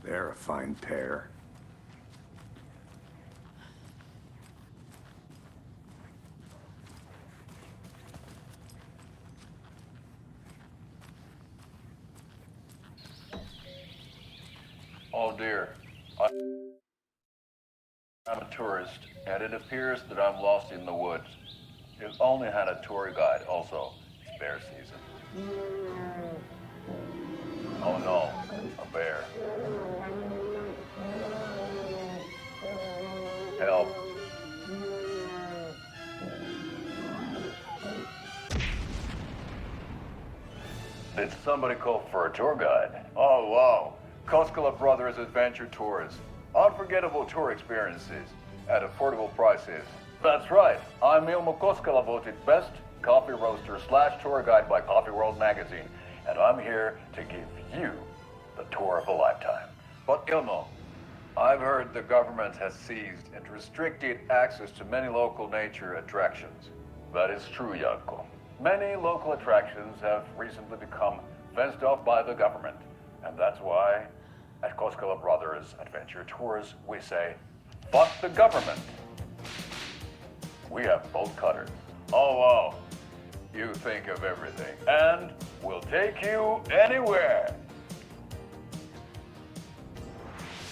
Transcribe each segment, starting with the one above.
They're a fine pair. Oh dear. I'm a tourist, and it appears that I'm lost in the woods. If only had a tour guide also. Bear season. Oh no, a bear. Help. Did somebody call for a tour guide? Oh wow. Koskela Brothers Adventure Tours. Unforgettable tour experiences at affordable prices. That's right. I'm Ilmo Koskela, voted best coffee roaster / tour guide by Coffee World magazine. And I'm here to give you the tour of a lifetime. But Ilmo, I've heard the government has seized and restricted access to many local nature attractions. That is true, Janko. Many local attractions have recently become fenced off by the government. And that's why, at Koskela Brothers Adventure Tours, we say, fuck the government. We have bolt cutters. Oh, wow. You think of everything. And we'll take you anywhere.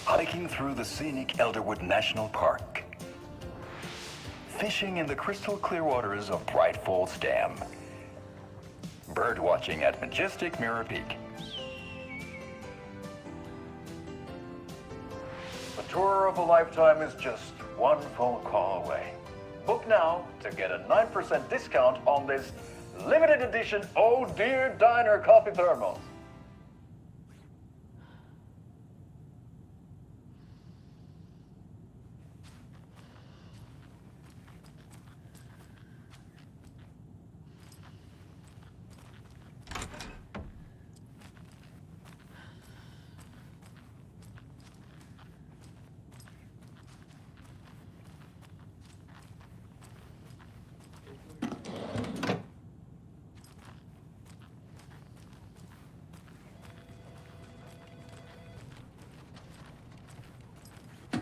Hiking through the scenic Elderwood National Park. Fishing in the crystal clear waters of Bright Falls Dam. Bird watching at majestic Mirror Peak. The tour of a lifetime is just one phone call away. Book now to get a 9% discount on this limited edition Oh Dear Diner coffee thermos.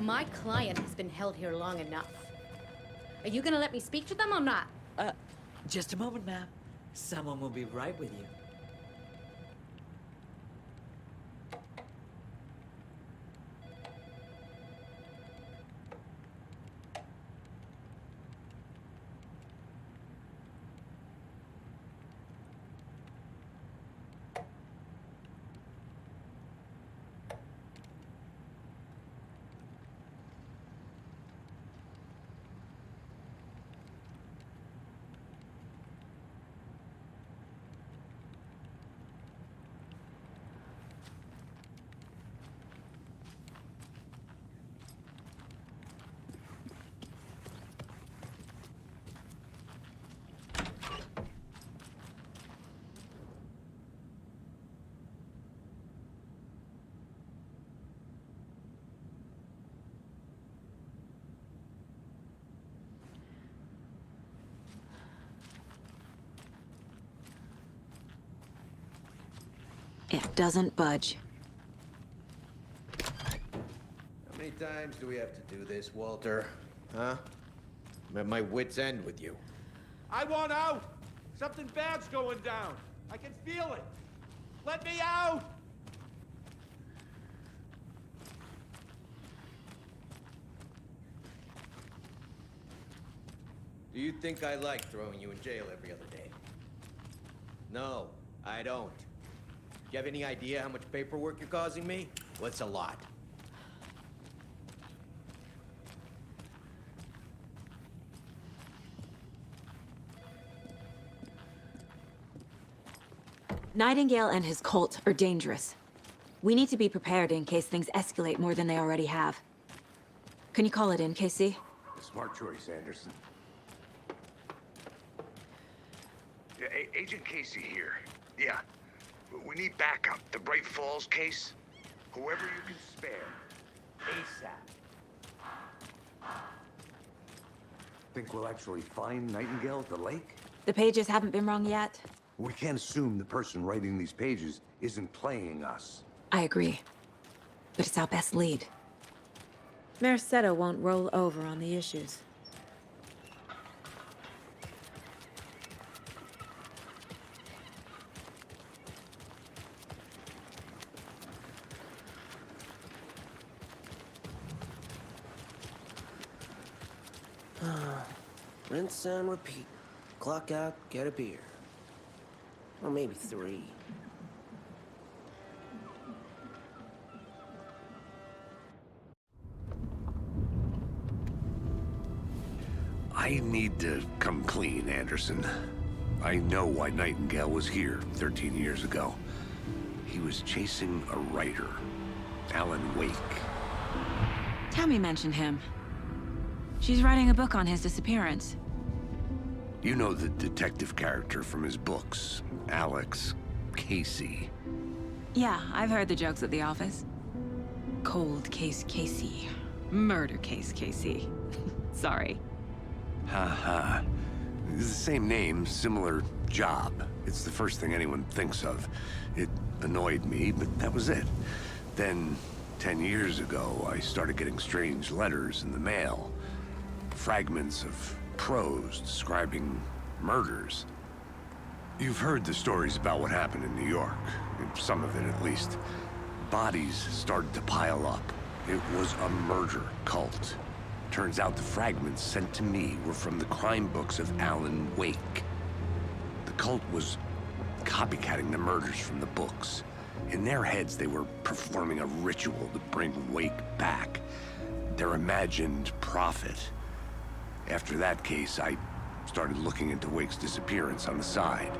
My client has been held here long enough. Are you gonna let me speak to them or not? Just a moment, ma'am. Someone will be right with you. It doesn't budge. How many times do we have to do this, Walter? Huh? I'm at my wit's end with you. I want out! Something bad's going down. I can feel it. Let me out! Do you think I like throwing you in jail every other day? No, I don't. Do you have any idea how much paperwork you're causing me? Well, it's a lot. Nightingale and his cult are dangerous. We need to be prepared in case things escalate more than they already have. Can you call it in, KC? Smart choice, Anderson. Yeah, Agent Casey here. Yeah. We need backup. The Bright Falls case. Whoever you can spare. ASAP. Think we'll actually find Nightingale at the lake? The pages haven't been wrong yet? We can't assume the person writing these pages isn't playing us. I agree. but it's our best lead. Mercedo won't roll over on the issues. Rinse and repeat. Clock out, get a beer. Or maybe 3. I need to come clean, Anderson. I know why Nightingale was here 13 years ago. He was chasing a writer, Alan Wake. Tammy mentioned him. She's writing a book on his disappearance. You know the detective character from his books, Alex Casey. Yeah, I've heard the jokes at the office. Cold case Casey. Murder case Casey. Sorry. Ha. It's the same name, similar job. It's the first thing anyone thinks of. It annoyed me, but that was it. Then, 10 years ago, I started getting strange letters in the mail. Fragments of prose describing murders. You've heard the stories about what happened in New York. Some of it, at least. Bodies started to pile up. It was a murder cult. Turns out the fragments sent to me were from the crime books of Alan Wake. The cult was copycatting the murders from the books. In their heads, they were performing a ritual to bring Wake back. Their imagined prophet. After that case, I started looking into Wake's disappearance on the side.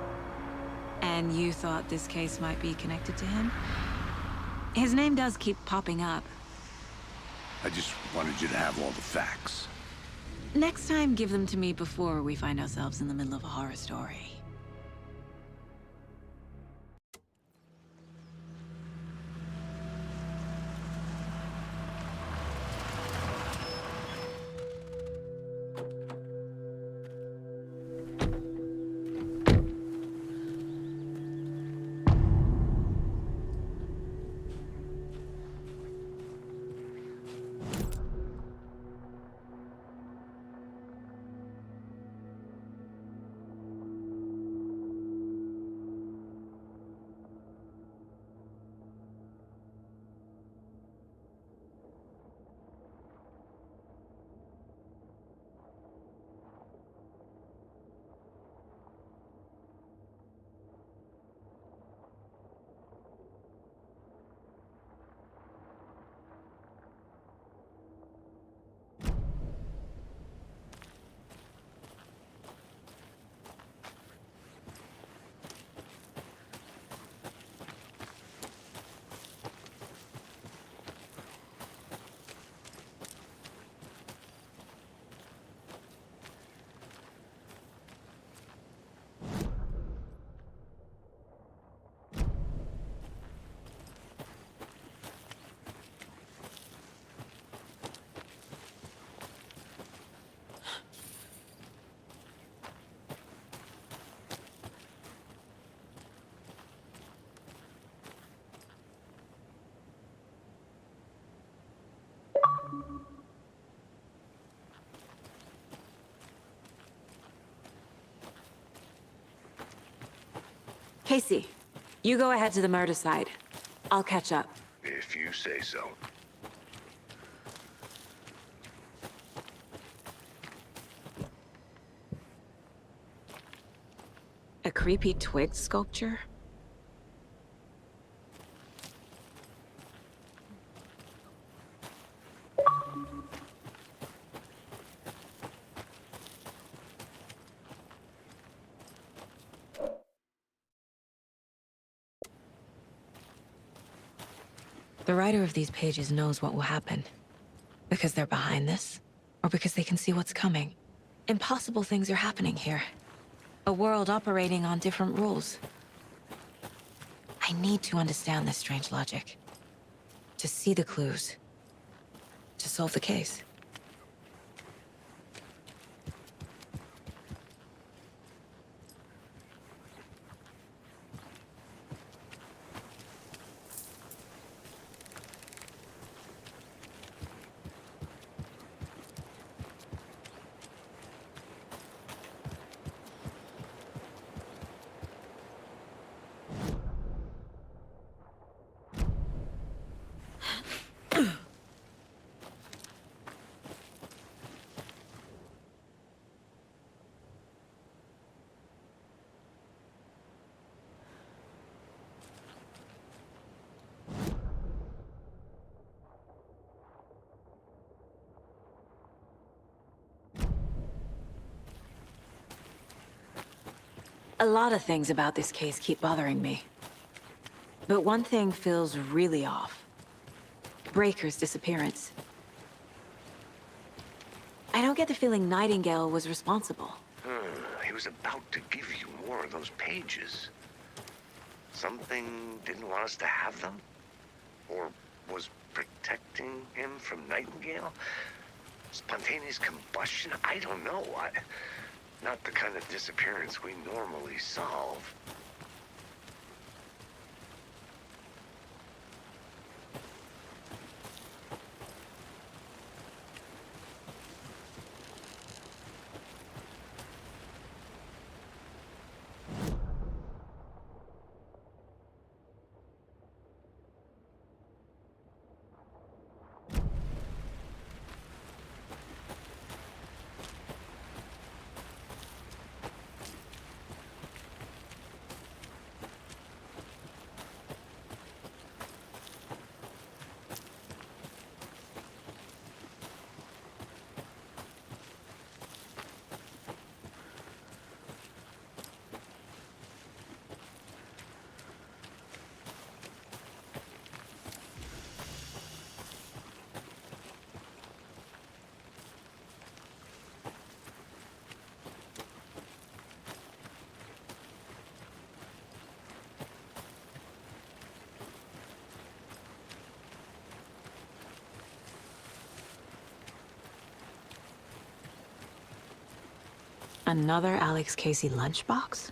And you thought this case might be connected to him? His name does keep popping up. I just wanted you to have all the facts. Next time, give them to me before we find ourselves in the middle of a horror story. Casey, you go ahead to the murder side. I'll catch up. If you say so. A creepy twig sculpture? The writer of these pages knows what will happen. Because they're behind this, or because they can see what's coming. Impossible things are happening here. A world operating on different rules. I need to understand this strange logic. To see the clues. To solve the case. A lot of things about this case keep bothering me. But one thing feels really off. Breaker's disappearance. I don't get the feeling Nightingale was responsible. He was about to give you more of those pages. Something didn't want us to have them? Or was protecting him from Nightingale? Spontaneous combustion? I don't know. Not the kind of disappearance we normally solve. Another Alex Casey lunchbox?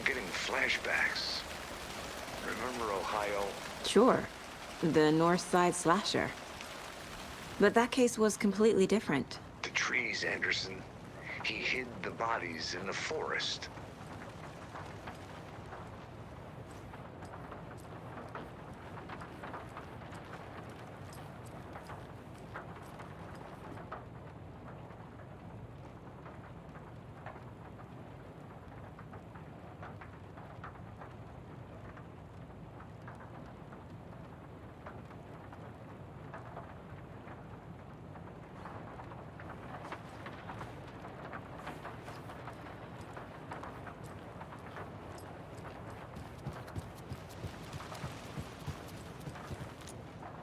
Getting flashbacks. Remember Ohio? Sure. The North Side slasher. But that case was completely different. The trees, Anderson. He hid the bodies in the forest.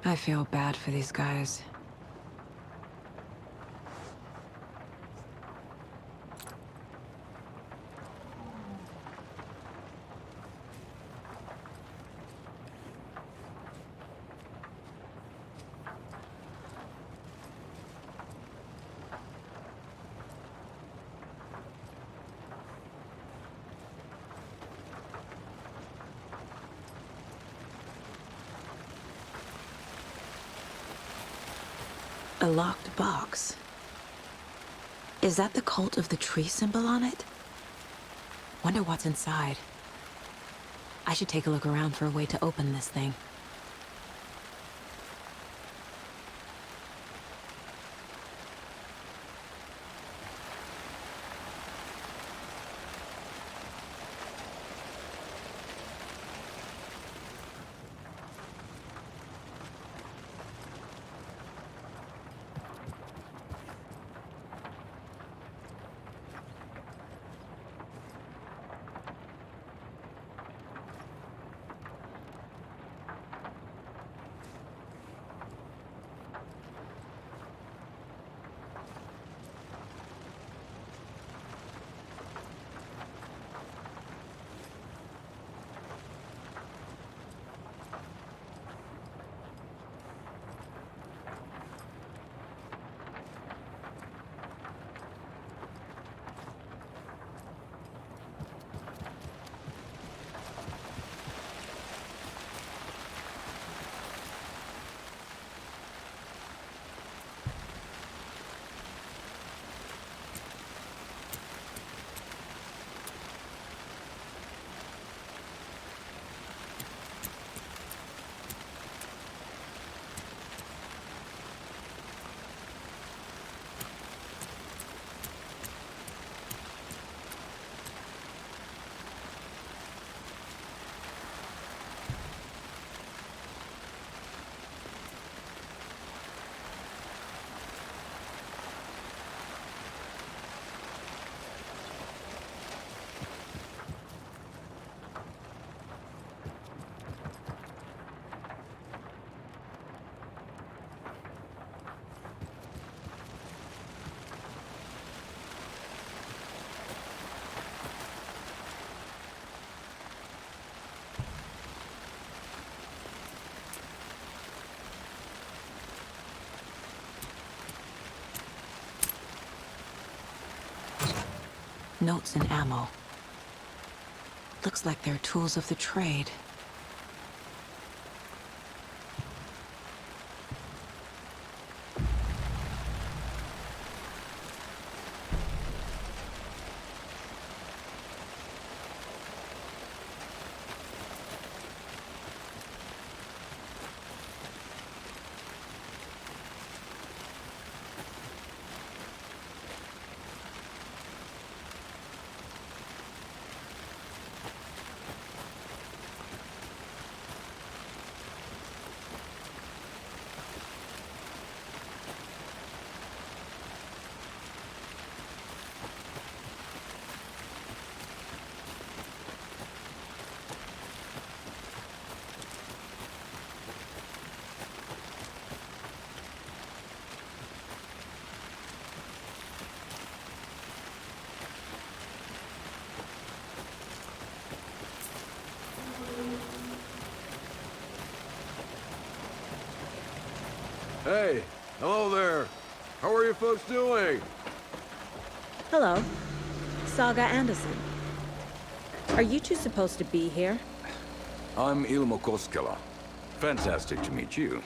I feel bad for these guys. A locked box. Is that the cult of the tree symbol on it? Wonder what's inside. I should take a look around for a way to open this thing. Notes and ammo. Looks like they're tools of the trade. Hey, hello there. How are you folks doing? Hello. Saga Anderson. Are you two supposed to be here? I'm Ilmo Koskela. Fantastic to meet you.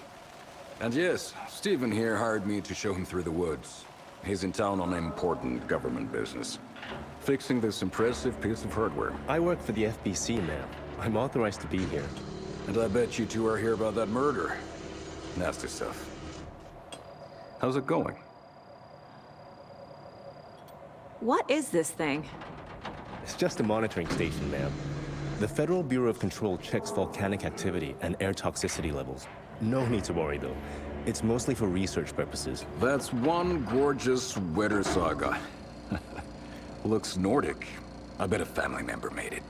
And yes, Stephen here hired me to show him through the woods. He's in town on important government business. Fixing this impressive piece of hardware. I work for the FBC, ma'am. I'm authorized to be here. And I bet you two are here about that murder. Nasty stuff. How's it going? What is this thing? It's just a monitoring station, ma'am. The Federal Bureau of Control checks volcanic activity and air toxicity levels. No need to worry, though. It's mostly for research purposes. That's one gorgeous weather saga. Looks Nordic. I bet a family member made it.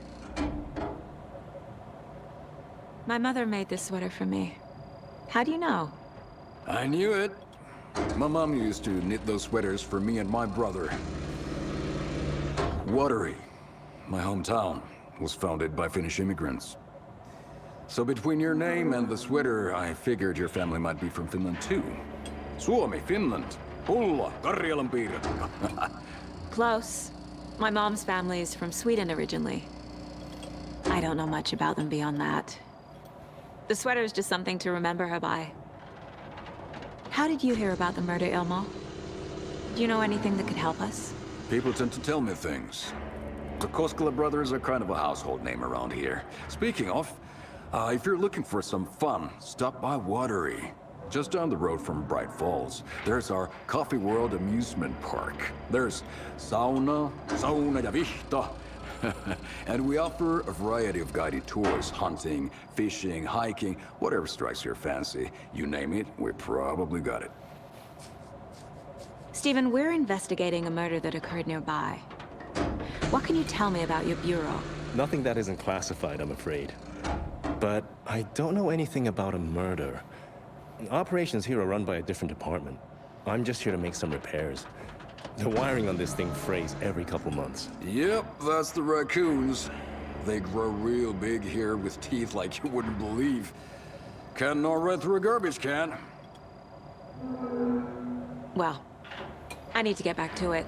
My mother made this sweater for me. How do you know? I knew it. My mom used to knit those sweaters for me and my brother. Watery, my hometown, was founded by Finnish immigrants. So between your name and the sweater, I figured your family might be from Finland too. Suomi, Finland, Pulla, Karjalan piirrettä. Close. My mom's family is from Sweden originally. I don't know much about them beyond that. The sweater is just something to remember her by. How did you hear about the murder, Ilmo? Do you know anything that could help us? People tend to tell me things. The Koskela brothers are kind of a household name around here. Speaking of, if you're looking for some fun, stop by Watery. Just down the road from Bright Falls, there's our Coffee World amusement park. There's sauna ja vihta. And we offer a variety of guided tours, hunting, fishing, hiking, whatever strikes your fancy. You name it, we probably got it. Stephen, we're investigating a murder that occurred nearby. What can you tell me about your bureau? Nothing that isn't classified, I'm afraid. But I don't know anything about a murder. Operations here are run by a different department. I'm just here to make some repairs. The wiring on this thing frays every couple months. Yep, that's the raccoons. They grow real big here with teeth like you wouldn't believe. Can't gnaw right through a garbage can. Well, I need to get back to it.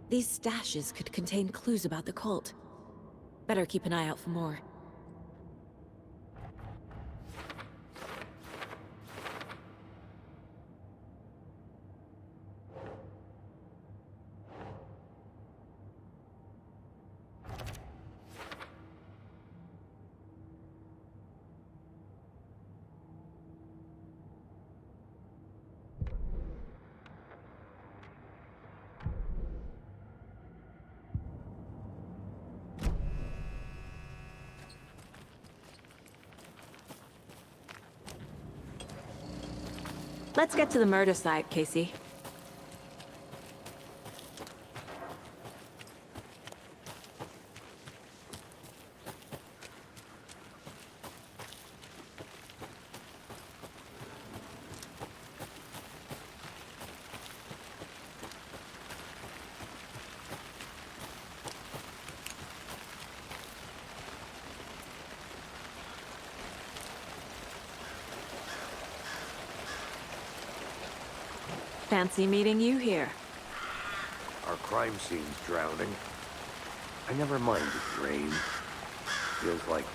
These stashes could contain clues about the cult. Better keep an eye out for more. Let's get to the murder site, Casey. Fancy meeting you here. Our crime scene's drowning. I never minded rain. Feels like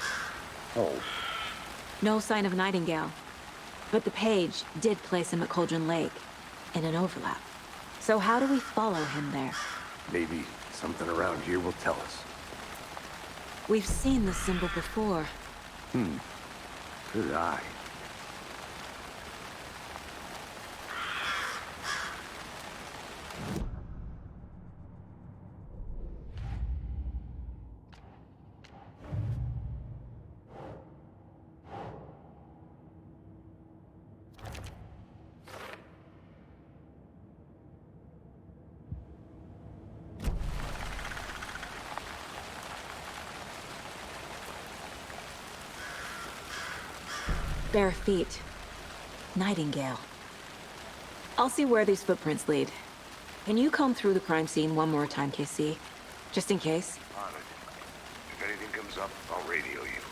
home. No sign of Nightingale. But the page did place him at Cauldron Lake, in an overlap. So how do we follow him there? Maybe something around here will tell us. We've seen this symbol before. Good eye. Bare feet. Nightingale. I'll see where these footprints lead. Can you comb through the crime scene one more time, KC? Just in case? On it. If anything comes up, I'll radio you.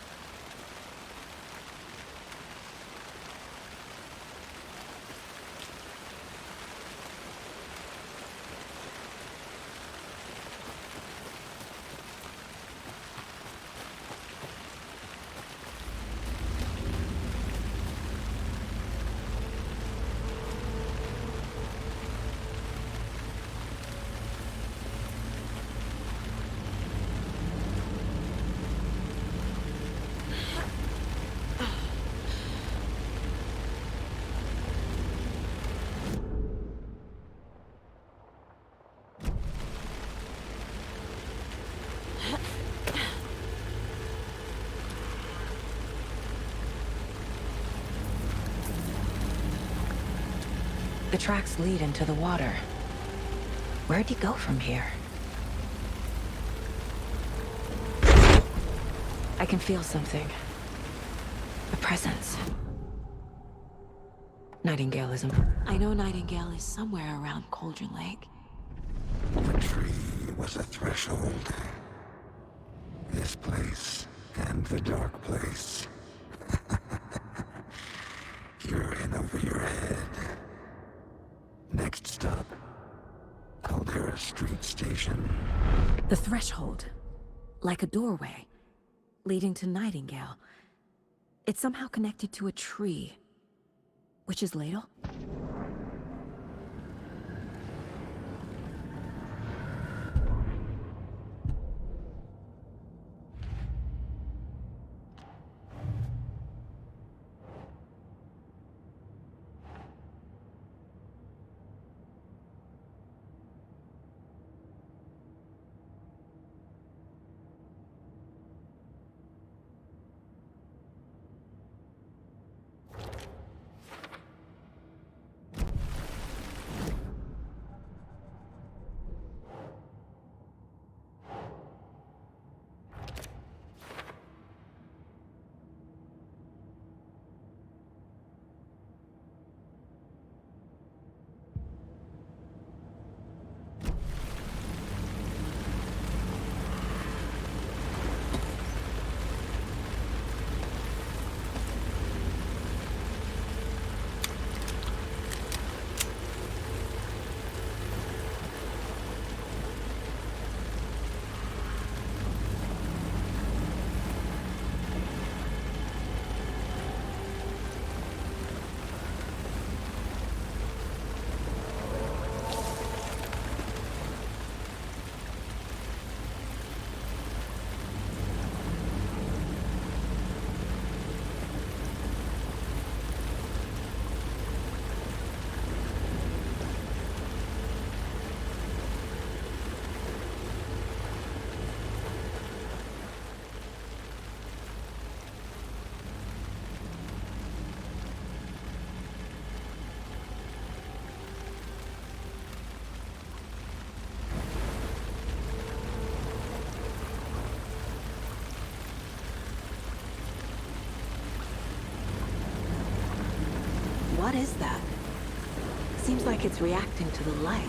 The tracks lead into the water. Where'd he go from here? I can feel something. A presence. Nightingale isn't. I know Nightingale is somewhere around Cauldron Lake. The tree was a threshold. This place and the dark place. You're in over your head. Next stop, Caldera Street Station. The threshold. Like a doorway. Leading to Nightingale. It's somehow connected to a tree. Witch's Ladle? What is that? Seems like it's reacting to the light.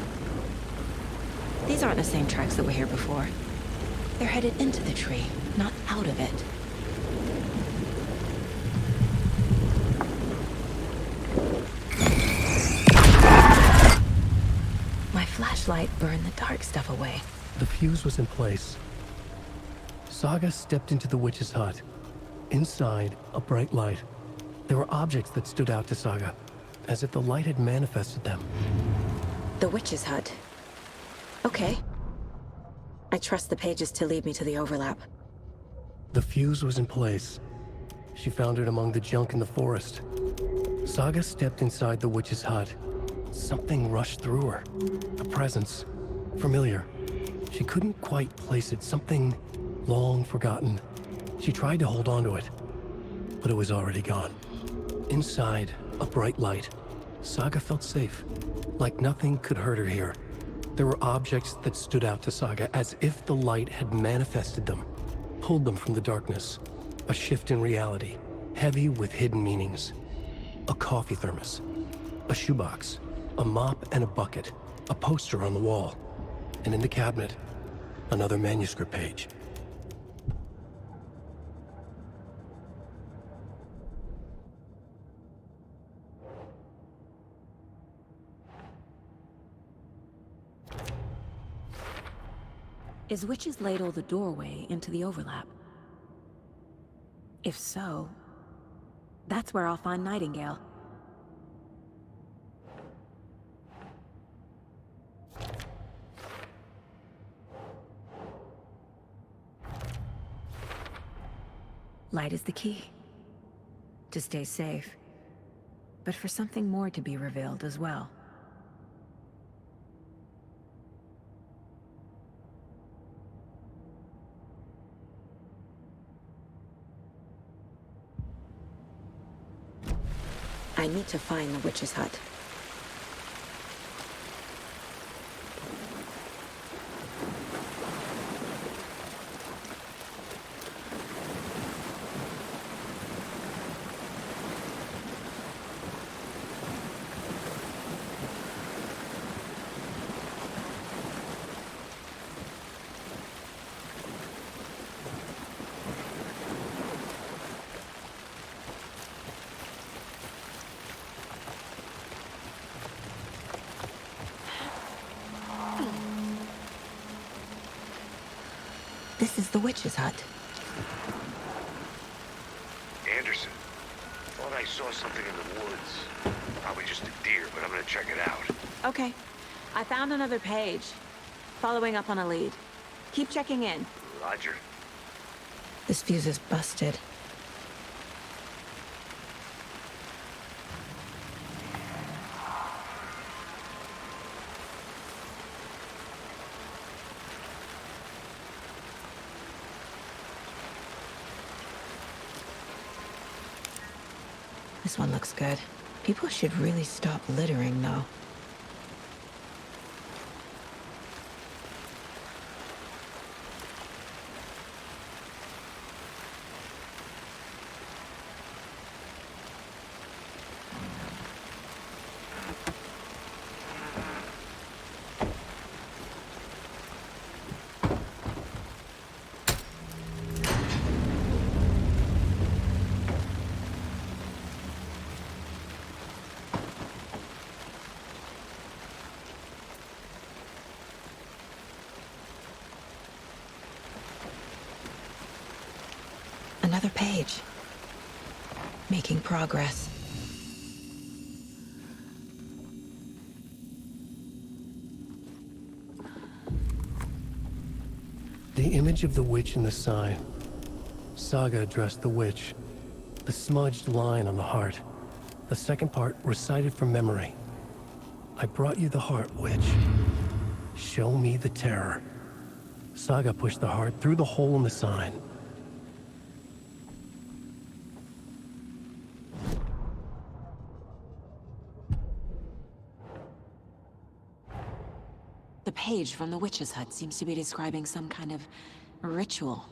These aren't the same tracks that were here before. They're headed into the tree, not out of it. My flashlight burned the dark stuff away. The fuse was in place. Saga stepped into the witch's hut. Inside, a bright light. There were objects that stood out to Saga, as if the light had manifested them. The witch's hut. Okay. I trust the pages to lead me to the overlap. The fuse was in place. She found it among the junk in the forest. Saga stepped inside the witch's hut. Something rushed through her. A presence. Familiar. She couldn't quite place it. Something long forgotten. She tried to hold on to it, but it was already gone. Inside, a bright light. Saga felt safe. Like nothing could hurt her here. There were objects that stood out to Saga as if the light had manifested them, pulled them from the darkness. A shift in reality, heavy with hidden meanings. A coffee thermos, a shoebox, a mop and a bucket, a poster on the wall, and in the cabinet, another manuscript page. Is Witch's Ladle the doorway into the overlap? If so, that's where I'll find Nightingale. Light is the key. To stay safe. But for something more to be revealed as well. I need to find the witch's hut. This is the witch's hut. Anderson, thought I saw something in the woods. Probably just a deer, but I'm gonna check it out. Okay. I found another page. Following up on a lead. Keep checking in. Roger. This fuse is busted. This one looks good. People should really stop littering, though. Another page. Making progress. The image of the witch in the sign. Saga addressed the witch. The smudged line on the heart. The second part recited from memory. I brought you the heart, witch. Show me the terror. Saga pushed the heart through the hole in the sign. The page from the witch's hut seems to be describing some kind of ritual.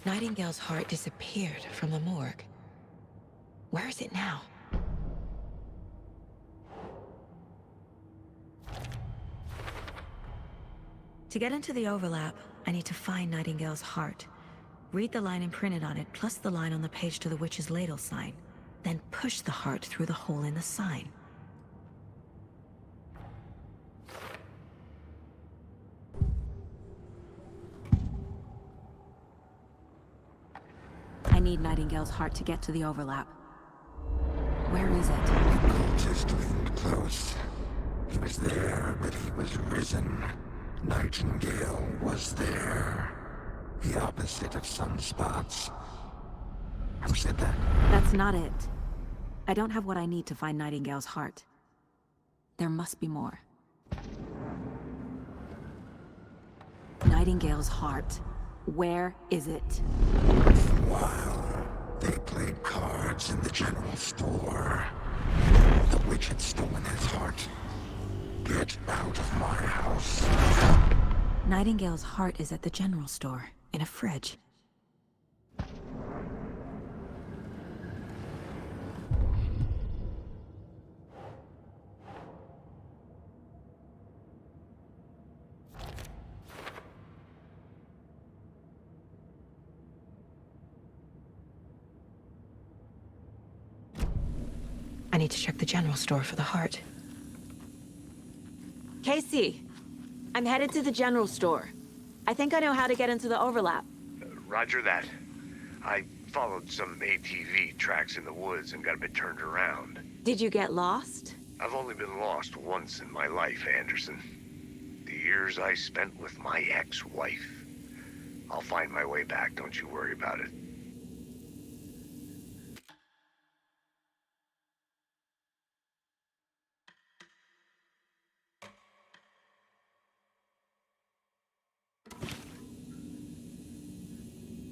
Nightingale's heart disappeared from the morgue. Where is it now? To get into the overlap, I need to find Nightingale's heart. Read the line imprinted on it, plus the line on the page to the witch's ladle sign. Then push the heart through the hole in the sign. I need Nightingale's heart to get to the overlap. Where is it? The cultist leaned close. He was there, but he was risen. Nightingale was there. The opposite of sunspots. Who said that? That's not it. I don't have what I need to find Nightingale's heart. There must be more. Nightingale's heart. Where is it? While they played cards in the general store, the witch had stolen his heart. Get out of my house. Nightingale's heart is at the general store, in a fridge. I need to check the general store for the heart. Casey, I'm headed to the general store. I think I know how to get into the overlap. Roger that. I followed some ATV tracks in the woods and got a bit turned around. Did you get lost? I've only been lost once in my life, Anderson. The years I spent with my ex-wife. I'll find my way back, don't you worry about it.